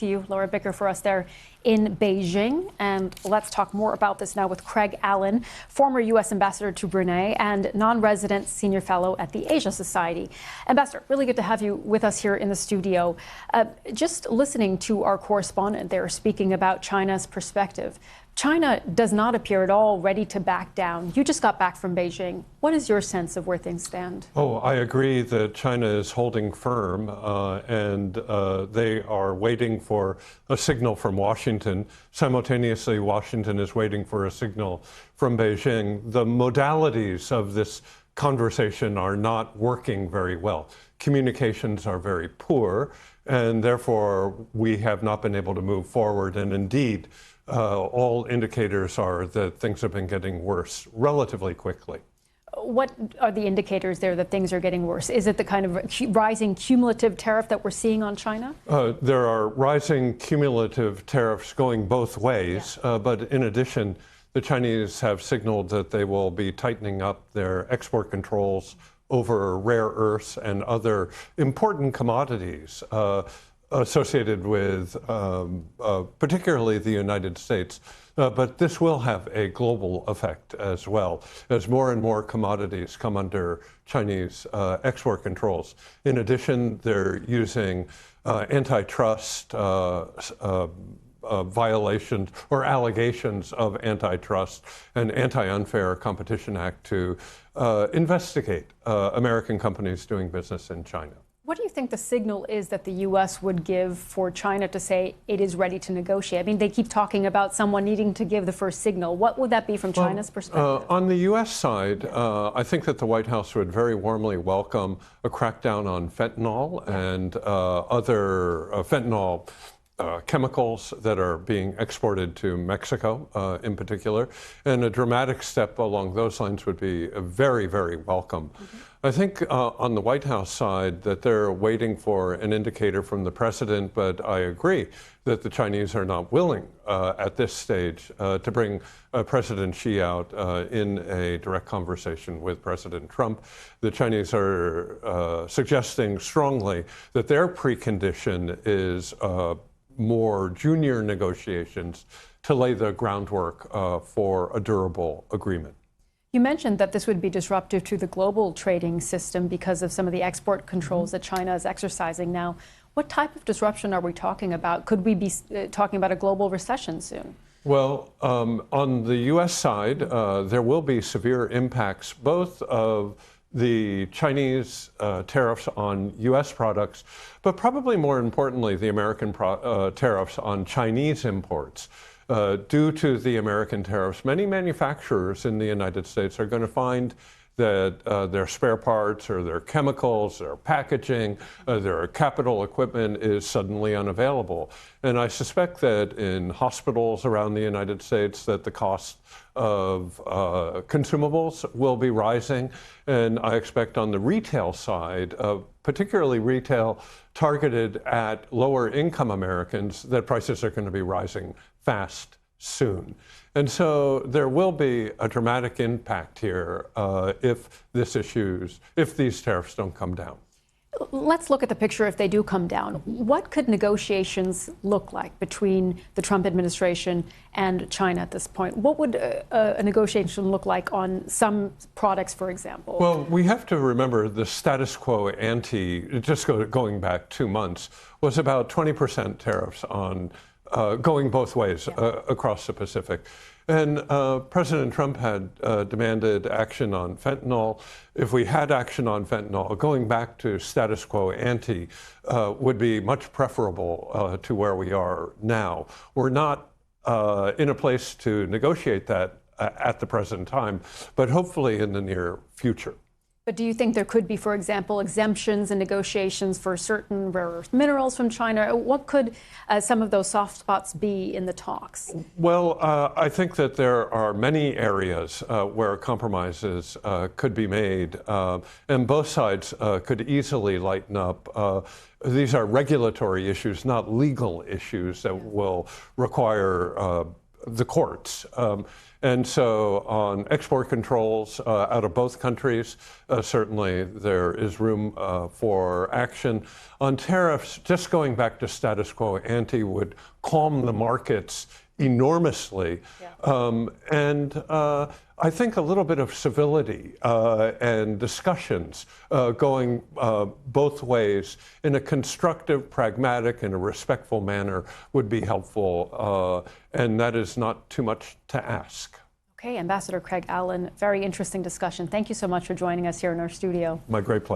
To you, Laura Bicker, for us there in Beijing. And let's talk more about this now with Craig Allen, former U.S. ambassador to Brunei and non-resident senior fellow at the Asia Society. Ambassador, really good to have you with us here in the studio. Just listening to our correspondent there speaking about China's perspective. China does not appear at all ready to back down. You just got back from Beijing. What is your sense of where things stand? Oh, I agree that China is holding firm and they are waiting for a signal from Washington. Simultaneously, Washington is waiting for a signal from Beijing. The modalities of this conversation are not working very well. Communications are very poor, and therefore we have not been able to move forward. And indeed, all indicators are that things have been getting worse relatively quickly. What are the indicators there that things are getting worse? Is it the kind of rising cumulative tariff that we're seeing on China? There are rising cumulative tariffs going both ways, but in addition, the Chinese have signaled that they will be tightening up their export controls over rare earths and other important commodities associated with particularly the United States. But this will have a global effect as well, as more and more commodities come under Chinese export controls. In addition, they're using antitrust violations or allegations of antitrust and Anti-Unfair Competition Act to investigate American companies doing business in China. What do you think the signal is that the U.S. would give for China to say it is ready to negotiate? I mean, they keep talking about someone needing to give the first signal. What would that be from China's perspective? On the U.S. side, I think that the White House would very warmly welcome a crackdown on fentanyl and other fentanyl chemicals that are being exported to Mexico in particular. And a dramatic step along those lines would be very, very welcome. I think on the White House side that they're waiting for an indicator from the president, but I agree that the Chinese are not willing at this stage to bring President Xi out in a direct conversation with President Trump. The Chinese are suggesting strongly that their precondition is more junior negotiations to lay the groundwork for a durable agreement. You mentioned that this would be disruptive to the global trading system because of some of the export controls that China is exercising now. What type of disruption are we talking about? Could we be talking about a global recession soon? Well, on the U.S. side, there will be severe impacts both of the Chinese tariffs on U.S. products, but probably more importantly, the American tariffs on Chinese imports. Due to the American tariffs, many manufacturers in the United States are going to find that their spare parts or their chemicals, their packaging, their capital equipment is suddenly unavailable. And I suspect that in hospitals around the United States that the cost of consumables will be rising. And I expect on the retail side, particularly retail targeted at lower income Americans, that prices are going to be rising fast soon. And so there will be a dramatic impact here if these tariffs don't come down. Let's look at the picture if they do come down. What could negotiations look like between the Trump administration and China at this point? What would a negotiation look like on some products, for example? Well, we have to remember the status quo ante, just going back 2 months, was about 20% tariffs on going both ways across the Pacific. And President Trump had demanded action on fentanyl. If we had action on fentanyl, going back to status quo ante would be much preferable to where we are now. We're not in a place to negotiate that at the present time, but hopefully in the near future. But do you think there could be, for example, exemptions and negotiations for certain rare earth minerals from China? What could some of those soft spots be in the talks? Well, I think that there are many areas where compromises could be made, and both sides could easily lighten up. These are regulatory issues, not legal issues that will require the courts. And so on export controls out of both countries, certainly there is room for action. On tariffs, just going back to status quo ante would calm the markets enormously. I think a little bit of civility and discussions going both ways in a constructive, pragmatic, and a respectful manner would be helpful. And that is not too much to ask. Okay, Ambassador Craig Allen, very interesting discussion. Thank you so much for joining us here in our studio. My great pleasure.